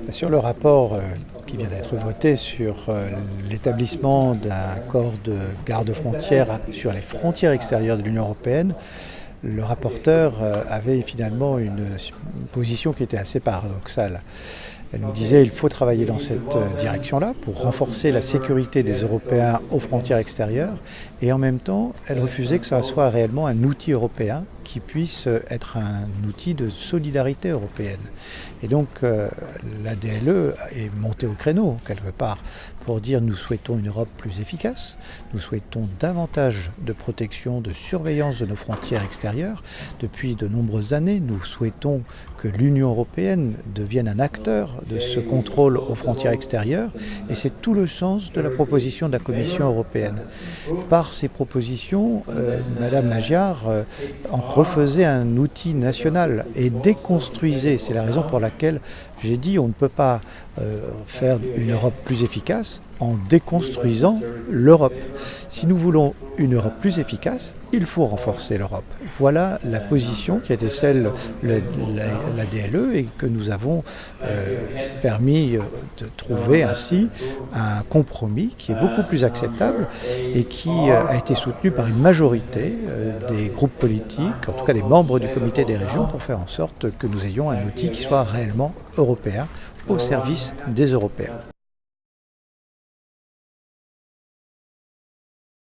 Sur le rapport qui vient d'être voté sur l'établissement d'un corps de garde-frontières sur les frontières extérieures de l'Union européenne, le rapporteur avait finalement une position qui était assez paradoxale. Elle nous disait qu'il faut travailler dans cette direction-là pour renforcer la sécurité des Européens aux frontières extérieures, et en même temps, elle refusait que ça soit réellement un outil européen qui puisse être un outil de solidarité européenne. Et donc la DLE est montée au créneau quelque part pour dire nous souhaitons une Europe plus efficace, nous souhaitons davantage de protection, de surveillance de nos frontières extérieures. Depuis de nombreuses années, nous souhaitons que l'Union européenne devienne un acteur de ce contrôle aux frontières extérieures, et c'est tout le sens de la proposition de la Commission européenne. Par ces propositions, Madame Magyar en refaisait un outil national et déconstruisait. C'est la raison pour laquelle j'ai dit on ne peut pas faire une Europe plus efficace en déconstruisant l'Europe. Si nous voulons une Europe plus efficace, il faut renforcer l'Europe. Voilà la position qui était celle de la DLE et que nous avons permis de trouver ainsi un compromis qui est beaucoup plus acceptable et qui a été soutenu par une majorité des groupes politiques, en tout cas des membres du comité des régions, pour faire en sorte que nous ayons un outil qui soit réellement européen au service des Européens.